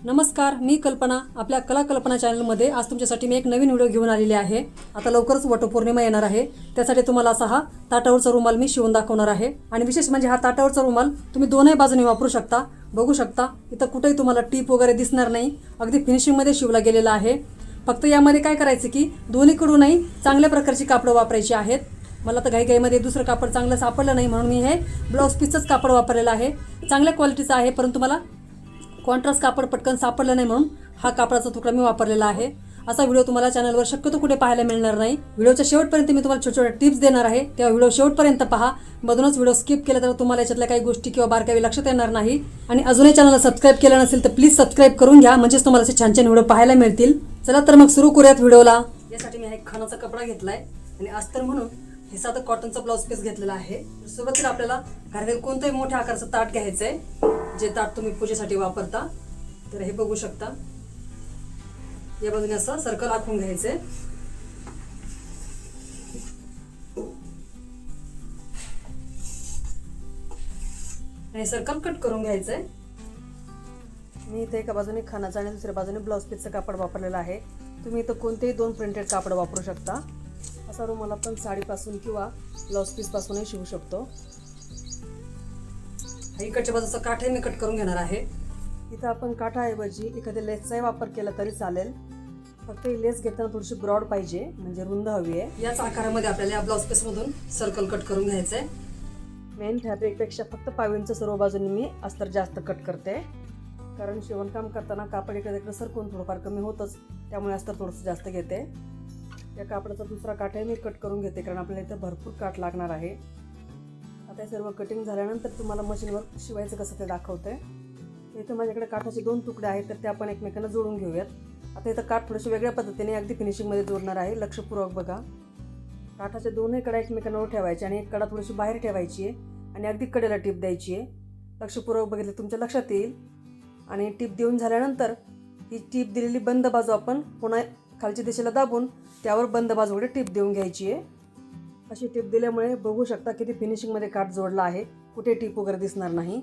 नमस्कार, मी कल्पना. आपल्या कल्पना चॅनलमध्ये आज तुमच्यासाठी मी एक नवीन व्हिडिओ घेऊन आलेली आहे. आता लवकरच वटपौर्णिमा येणार आहे. त्यासाठी तुम्हाला असा हा ताटावरचा रुमाल मी शिवून दाखवणार आहे. आणि विशेष म्हणजे हा ताटावरचा रुमाल तुम्ही दोन्ही बाजूने वापरू शकता. बघू शकता इथं कुठेही तुम्हाला टीप वगैरे दिसणार नाही. अगदी फिनिशिंगमध्ये शिवला गेलेला आहे. फक्त यामध्ये काय करायचं की दोन्हीकडूनही चांगल्या प्रकारची कापडं वापरायची आहेत. मला तर घाईमध्ये दुसरं कापड चांगलं सापडलं नाही म्हणून मी हे ब्लाऊज पीसचंच कापड वापरलेलं आहे. चांगल्या क्वालिटीचं आहे, परंतु मला कॉन्ट्रास्ट कापड पटकन सापडलं नाही म्हणून हा कापडाचा तुकडा मी वापरलेला आहे. असा व्हिडिओ तुम्हाला चॅनलवर शक्यतो कुठे पाहायला मिळणार नाही. व्हिडिओच्या शेवटपर्यंत मी तुम्हाला छोट्या टिप्स देणार आहे, तेव्हा व्हिडिओ शेवटपर्यंत पहा. मधूनच व्हिडिओ स्किप केला तर तुम्हाला याच्यातल्या काही गोष्टी किंवा बारकावे लक्षात येणार नाही. आणि अजूनही चॅनलला सबस्क्राईब केलं नसेल तर प्लीज सबस्क्राईब करून घ्या, म्हणजेच तुम्हाला असे छान छान व्हिडिओ पाहायला मिळतील. चला तर मग सुरू करूयात व्हिडिओला. यासाठी मी एक खणाचा कपडा घेतलाय आणि अस्तर म्हणून हे साधं कॉटनचं ब्लाऊज पीस घेतलेला आहे. सुरुवातीला आपल्याला घरातील कोणतंही मोठ्या आकाराचं ताट घ्यायचं आहे, जे ताट तुम्ही पूजेसाठी वापरता. तर हे बघू शकता, या बाजूने असं सर्कल आखून घ्यायचंय. आणि सर्कल कट करून घ्यायचंय. मी इथे एका बाजूने खणाचं आणि दुसऱ्या बाजूने ब्लाऊज पीसचं कापड वापरलेलं आहे. तुम्ही इथं कोणतेही दोन प्रिंटेड कापड वापरू शकता. असा रुमाल आपण साडीपासून किंवा ब्लाऊज पीस पासूनही शिवू शकतो. इकडच्या बाजूचा काठही मी कट करून घेणार आहे. इथं आपण काठाऐवजी एखाद्या लेसचाही वापर केला तरी चालेल. फक्त ही लेस घेताना थोडीशी ब्रॉड पाहिजे, म्हणजे रुंद हवी आहे. याच आकारामध्ये आपल्याला या ब्लाऊज पीसमधून सर्कल कट करून घ्यायचं आहे. मेन फॅब्रिकपेक्षा फक्त 5 इंच सर्व बाजूंनी मी अस्तर जास्त कट करते, कारण शिवणकाम करताना कापड इकडे सरकून थोडंफार कमी होतच, त्यामुळे अस्तर थोडंसं जास्त घेते. या कापडाचा दुसरा काठही मी कट करून घेते, कारण आपल्याला इथं भरपूर काठ लागणार आहे. आता हे सर्व कटिंग झाल्यानंतर तुम्हाला मशीनवर शिवायचं कसं ते दाखवते. इथं माझ्याकडे काठाचे 2 तुकडे आहेत, तर ते आपण एकमेकांना जोडून घेऊयात. आता इथं काठ थोडेसे वेगळ्या पद्धतीने अगदी फिनिशिंगमध्ये जोडणार आहे. लक्षपूर्वक बघा. काठाच्या दोन्ही कडा एकमेकांवर ठेवायचे आणि एक कडा थोडीशी बाहेर ठेवायची आहे आणि अगदी कडेला टिप द्यायची आहे. लक्षपूर्वक बघितलं तुमच्या लक्षात येईल. आणि टिप देऊन झाल्यानंतर ही टिप दिलेली बंद बाजू आपण पुन्हा खालच्या दिशेला दाबून त्यावर बंद बाजूकडे टिप देऊन घ्यायची आहे. अशी टिप दिल्यामुळे बघू शकता किती फिनिशिंगमध्ये काठ जोडला आहे, कुठे टिप वगैरे दिसणार नाही.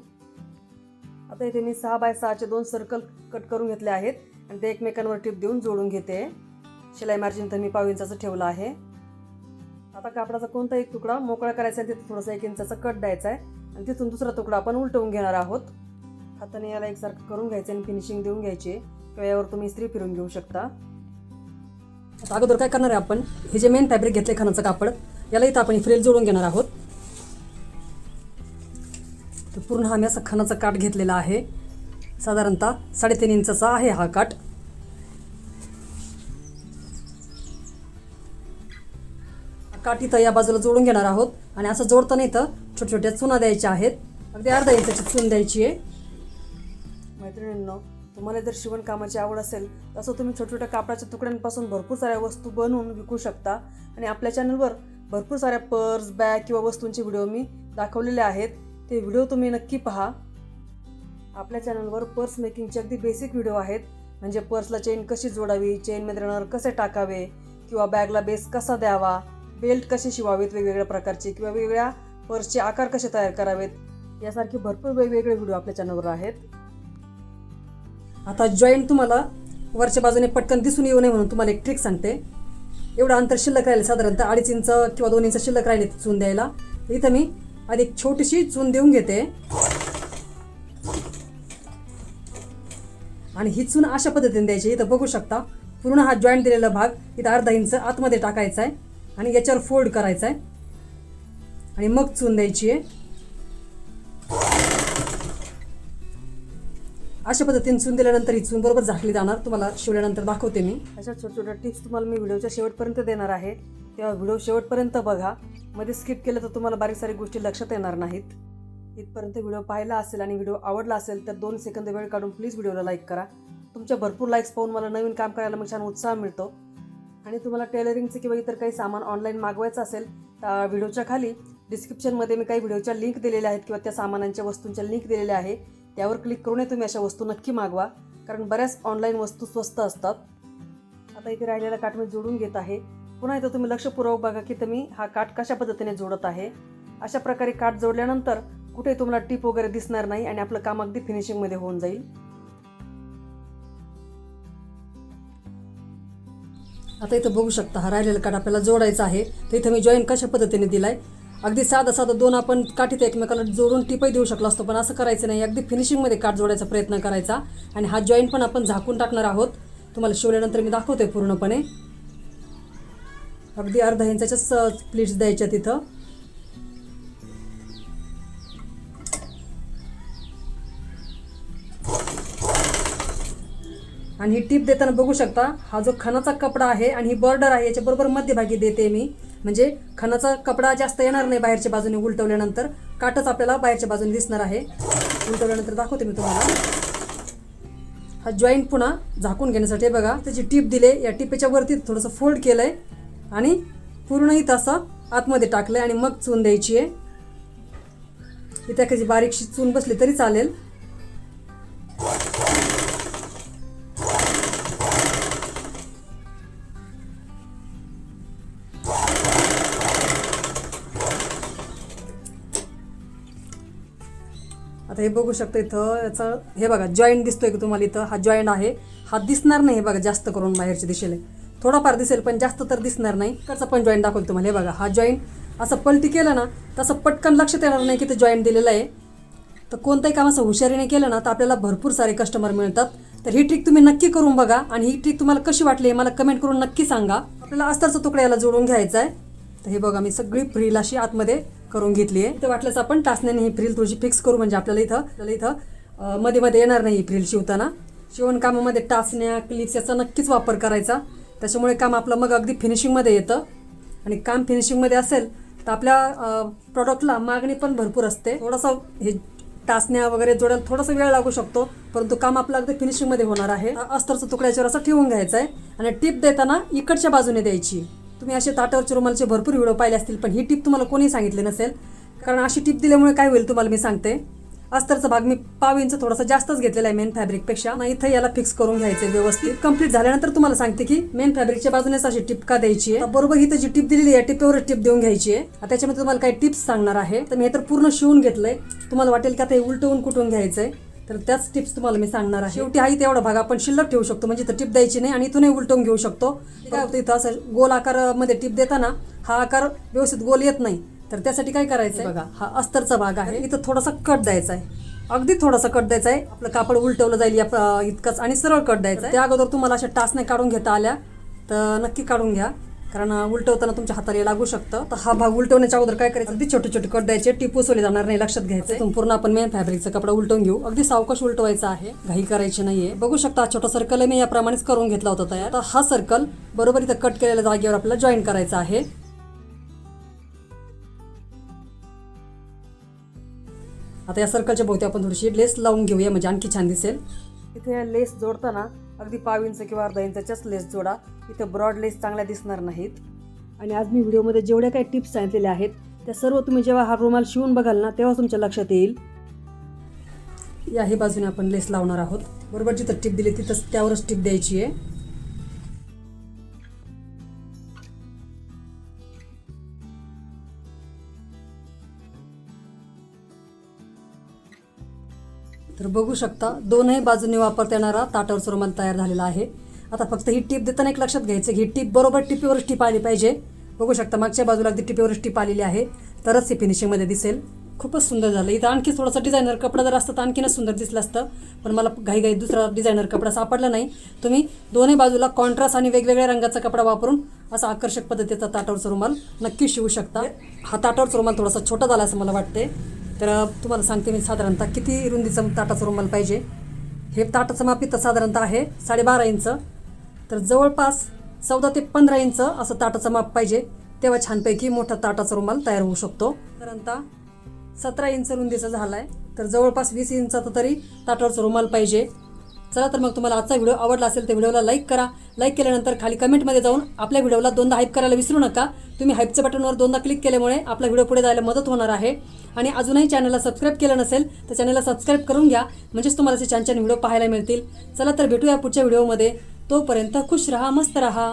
आता इथे मी 6 बाय 6चे 2 सर्कल कट करून घेतले आहेत आणि ते एकमेकांवर टिप देऊन जोडून घेते. शिलाई मार्जिन तर मी 5 इंचाचं ठेवलं आहे. आता कापडाचा कोणता एक तुकडा मोकळा करायचा आहे, तिथे थोडासा 1 इंचाचा कट द्यायचा आहे आणि तिथून दुसरा तुकडा आपण उलटवून घेणार आहोत. हाताने याला एकसारखं करून घ्यायचं आणि फिनिशिंग देऊन घ्यायची, किंवा यावर तुम्ही इस्त्री फिरून घेऊ शकता. आता अगोदर काय करणार आहे आपण, हे जे मेन फॅब्रिक घेतले खणाचं कापड, याला इथं आपण फ्रिल जोडून घेणार आहोत. तर पूर्ण हा मी असा खणाचा काठ घेतलेला आहे. साधारणतः 3.5 इंचाचा आहे हा काठ. काठ इथं या बाजूला जोडून घेणार आहोत आणि असं जोडताना इथं छोट्या छोट्या चुना द्यायच्या आहेत. अगदी अर्धा इंचाची चून द्यायची आहे. मैत्रिणींनो, तुम्हाला जर शिवणकामाची आवड असेल तसं तुम्ही छोट्या छोट्या कापडाच्या तुकड्यांपासून भरपूर साऱ्या वस्तू बनवून विकू शकता. आणि आपल्या चॅनलवर भरपूर साऱ्या पर्स, बॅग किंवा वस्तूंचे व्हिडिओ मी दाखवलेले आहेत. ते व्हिडिओ तुम्ही नक्की पहा. आपल्या चॅनलवर पर्स मेकिंगचे अगदी बेसिक व्हिडिओ आहेत, म्हणजे पर्सला चेन कशी जोडावी, चेनमध्ये रनर कसे टाकावे, किंवा बॅगला बेस कसा द्यावा, बेल्ट कसे शिवावेत वेगवेगळ्या प्रकारचे, किंवा वेगवेगळ्या पर्सचे आकार कसे तयार करावेत, यासारखे भरपूर वेगवेगळे व्हिडिओ आपल्या चॅनलवर आहेत. आता जॉईंट तुम्हाला वरच्या बाजूने पटकन दिसून येऊ नये म्हणून तुम्हाला एक ट्रिक सांगते. एवढं अंतर शिल्लक राहिले, साधारणतः 2.5 इंच किंवा 2 इंच शिल्लक राहिले चून द्यायला. इथं मी आधी एक छोटीशी चून देऊन घेते आणि ही चून अशा पद्धतीने द्यायची. इथं बघू शकता पूर्ण हा जॉईंट दिलेला भाग इथं अर्धा इंच आतमध्ये टाकायचा आहे आणि याच्यावर फोल्ड करायचा आहे आणि मग चून द्यायची आहे. अशा पद्धतीने चून दिल्यानंतर ही चून बरोबर झाकली जाणार. तुम्हाला शिवल्यानंतर दाखवते मी. अशा छोट्या छोट्या टिप्स तुम्हाला मी व्हिडिओच्या शेवटपर्यंत देणार आहे, तेव्हा व्हिडिओ शेवटपर्यंत बघा. मध्ये स्किप केलं तर तुम्हाला बारीक सारी गोष्टी लक्षात येणार नाहीत. इथपर्यंत व्हिडिओ पाहिला असेल आणि व्हिडिओ आवडला असेल तर 2 सेकंद वेळ काढून प्लीज व्हिडिओला लाईक करा. तुमच्या भरपूर लाईक्स पाहून मला नवीन काम करायला मग छान उत्साह मिळतो. आणि तुम्हाला टेलरिंगचे किंवा इतर काही सामान ऑनलाईन मागवायचं असेल तर व्हिडिओच्या खाली डिस्क्रिप्शनमध्ये मी काही व्हिडिओच्या लिंक दिलेल्या आहेत, किंवा त्या सामानांच्या वस्तूंच्या लिंक दिलेल्या आहे. त्यावर क्लिक करूनही तुम्ही अशा वस्तू नक्की मागवा, कारण बऱ्याच ऑनलाईन वस्तू स्वस्त असतात. आता इथे राहिलेला काठ मी जोडून घेत आहे. पुन्हा इथं तुम्ही लक्षपूर्वक बघा की तुम्ही हा काठ कशा पद्धतीने जोडत आहे. अशा प्रकारे काठ जोडल्यानंतर कुठे तुम्हाला टिप वगैरे दिसणार नाही आणि आपलं काम अगदी फिनिशिंगमध्ये होऊन जाईल. आता इथं बघू शकता हा राहिलेला काठ आपल्याला जोडायचा आहे. तर इथं मी जॉईन कशा पद्धतीने दिलाय, अगदी साधं दोन आपण काठीत एकमेकाला जोडून टिपही देऊ शकलो असतो, पण असं करायचं नाही. अगदी फिनिशिंगमध्ये काठ जोडायचा प्रयत्न करायचा. आणि हा जॉईंट पण आपण झाकून टाकणार आहोत. तुम्हाला शिवल्यानंतर मी दाखवते पूर्णपणे. अगदी अर्धा इंचाच्याच स्प्लिट्स द्यायच्या तिथं. आणि ही टीप देताना बघू शकता, हा जो खणाचा कपडा आहे आणि ही बॉर्डर आहे याच्या बरोबर मध्यभागी देते मी. म्हणजे खणाचा कपडा जास्त येणार नाही बाहेरच्या बाजूने उलटवल्यानंतर. काठच आपल्याला बाहेरच्या बाजूने दिसणार आहे. उलटवल्यानंतर दाखवते मी तुम्हाला. हा जॉईंट पुन्हा झाकून घेण्यासाठी बघा त्याची टीप दिले. या टिपेच्या वरती थोडंसं फोल्ड केलंय आणि पूर्ण इथं असं आतमध्ये टाकलंय आणि मग चून द्यायची आहे. इथे एखादी बारीकशी चून बसली तरी चालेल. आता हे बघू शकता इथं याचं हे बघा जॉईंट दिसतोय की तुम्हाला. इथं हा जॉईंट आहे. हा दिसणार नाही हे बघा जास्त करून बाहेरच्या दिशेला. थोडाफार दिसेल पण जास्त तर दिसणार नाही. इकडचा पण जॉईंट दाखवतो तुम्हाला. हे बघा हा जॉईंट असं पलटी केलं ना तसं पटकन लक्षात येणार नाही की ते जॉईंट दिलेलं आहे. तर कोणतंही काम असं हुशारीने केलं ना तर आपल्याला भरपूर सारे कस्टमर मिळतात. तर ही ट्रिक तुम्ही नक्की करून बघा. आणि ही ट्रिक तुम्हाला कशी वाटली मला कमेंट करून नक्की सांगा. आपल्याला अस्तरचा तुकडा याला जोडून घ्यायचा आहे. तर हे बघा मी सगळी फ्रील अशी आतमध्ये करून घेतली आहे. तर वाटल्यास आपण टाचण्याने ही फ्रील थोडीशी फिक्स करू, म्हणजे आपल्याला इथं मध्ये मध्ये येणार नाही ही फ्रील शिवताना. शिवणकामामध्ये टाचण्या क्लिप्स याचा नक्कीच वापर करायचा. त्याच्यामुळे काम आपलं मग अगदी फिनिशिंगमध्ये येतं. आणि काम फिनिशिंगमध्ये असेल तर आपल्या प्रॉडक्टला मागणी पण भरपूर असते. थोडंसं हे टाचण्या वगैरे जोडायला थोडासा वेळ लागू शकतो, परंतु काम आपलं अगदी फिनिशिंगमध्ये होणार आहे. अस्तरचा तुकड्याच्यावर असं ठेवून घ्यायचं आहे आणि टिप देताना इकडच्या बाजूने द्यायची. तुम्ही असे ताटावरचे रुमालचे भरपूर व्हिडिओ पाहिले असतील, पण ही टिप तुम्हाला कोणी सांगितली नसेल. कारण अशी टिप दिल्यामुळे काय होईल तुम्हाला मी सांगते. अस्तरचा भाग मी 1.5 इंच थोडासा जास्तच घेतलेला आहे मेन फॅब्रिकपेक्षा. इथं याला फिक्स करून घ्यायचं व्यवस्थित. कंप्लीट झाल्यानंतर तुम्हाला सांगते की मेन फॅब्रिकच्या बाजूनेच अशी टिप का द्यायची आहे. बरोबर इथं जी टिप दिलेली आहे टिपवर टिप देऊन घ्यायची आहे. त्याच्यामध्ये तुम्हाला काही टिप्स सांगणार आहे. तर मी हे तर पूर्ण शिवून घेतलंय. तुम्हाला वाटेल की आता हे उलटवून कुठून घ्यायचंय, तर त्याच टिप्स तुम्हाला मी सांगणार आहे. शेवटी हा तेवढा भाग आपण शिल्लक ठेवू शकतो, म्हणजे इथं टिप द्यायची नाही आणि इथूनही उलटवून घेऊ शकतो. काय होतं इथं असं गोल आकारामध्ये टिप देताना हा आकार व्यवस्थित गोल येत नाही. तर त्यासाठी काय करायचंय बघा, हा अस्तरचा भाग आहे. इथं थोडासा कट द्यायचा आहे. अगदी थोडासा कट द्यायचा आहे. आपलं कापड उलटवलं जाईल इतकंच आणि सरळ कट द्यायचा आहे. त्या अगोदर तुम्हाला अशा टाचण्या काढून घेता आल्या तर नक्की काढून घ्या, कारण उलटवताना तुमच्या हाताला लागू शकतं. तर हा भाग उलटवण्याच्या अगोदर काय करायचं, अगदी छोटे छोटे कट द्यायचे. टिप उसवली जाणार नाही, लक्षात घ्यायचं. पूर्ण आपण मेन फॅब्रिकचा कपडा उलटवून घेऊ. अगदी सावकाश उलटवायचा आहे, घाई करायची नाहीये. बघू शकता छोटा सर्कल मी याप्रमाणेच करून घेतला होता तयार. तर हा सर्कल बरोबर इथं कट केलेल्या जागेवर आपल्याला जॉईन करायचा आहे. आता या सर्कलच्या भोवती आपण थोडीशी लेस लावून घेऊया, म्हणजे आणखी छान दिसेल. इथे लेस जोडताना अगदी 1.5 इंच किंवा अर्धा इंचाच्याच लेस जोडा. इथे ब्रॉड लेस चांगल्या दिसणार नाहीत. आणि आज मी व्हिडिओमध्ये जेवढ्या काही टिप्स सांगितलेल्या आहेत त्या सर्व तुम्ही जेव्हा हा रुमाल शिवून बघाल ना तेव्हा तुमच्या लक्षात येईल. याही बाजूने आपण लेस लावणार आहोत. बरोबर जिथं टिप दिली तिथंच त्यावरच टिप द्यायची आहे. तर बघू शकता दोनही बाजूने वापरता येणारा ताटावरचा रुमाल तयार झालेला आहे. आता फक्त ही टिप देताना एक लक्षात घ्यायचं की ही टिप बरोबर टिपीवरच टिप आली पाहिजे. बघू शकता मागच्या बाजूला अगदी टिपीवरच टिप आलेली आहे, तरच हे फिनिशिंगमध्ये दिसेल. खूपच सुंदर झालं. इथं आणखी थोडासा डिझायनर कपडा जर असतं तर आणखीनच सुंदर दिसलं असतं, पण मला घाई दुसरा डिझायनर कपडा सापडला नाही. तुम्ही दोन्ही बाजूला कॉन्ट्रास्ट आणि वेगवेगळ्या रंगाचा कपडा वापरून असा आकर्षक पद्धतीचा ताटावरचा रुमाल नक्की शिवू शकता. हा ताटावरचा रुमाल थोडासा छोटा झाला असं मला वाटते. तर तुम्हाला सांगते मी साधारणतः किती रुंदीचा ताटाचा रुमाल पाहिजे. हे ताटाचं माप इथं साधारणतः आहे 12.5 इंच. तर जवळपास 14 ते 15 इंच असं ताटाचं माप पाहिजे, तेव्हा छानपैकी मोठा ताटाचा रुमाल तयार होऊ शकतो. साधारणतः 17 इंच रुंदीचा झाला आहे, तर जवळपास 20 इंचाचा तरी ताटावरचा रुमाल पाहिजे. चला तर मग तुम्हाला आजचा व्हिडिओ आवडला असेल तर व्हिडिओला लाईक करा. लाईक केल्यानंतर खाली कमेंटमध्ये जाऊन आपल्या व्हिडिओला 2दा हाईप करायला विसरू नका. तुम्ही हाईपच्या बटनवर 2दा क्लिक केल्यामुळे आपला व्हिडिओ पुढे जायला मदत होणार आहे. आणि अजूनही चॅनलला सबस्क्राईब केलं नसेल तर चॅनलला सबस्क्राईब करून घ्या, म्हणजेच तुम्हाला असे छान छान व्हिडिओ पाहायला मिळतील. चला तर भेटूया पुढच्या व्हिडिओमध्ये. तोपर्यंत खुश रहा, मस्त रहा.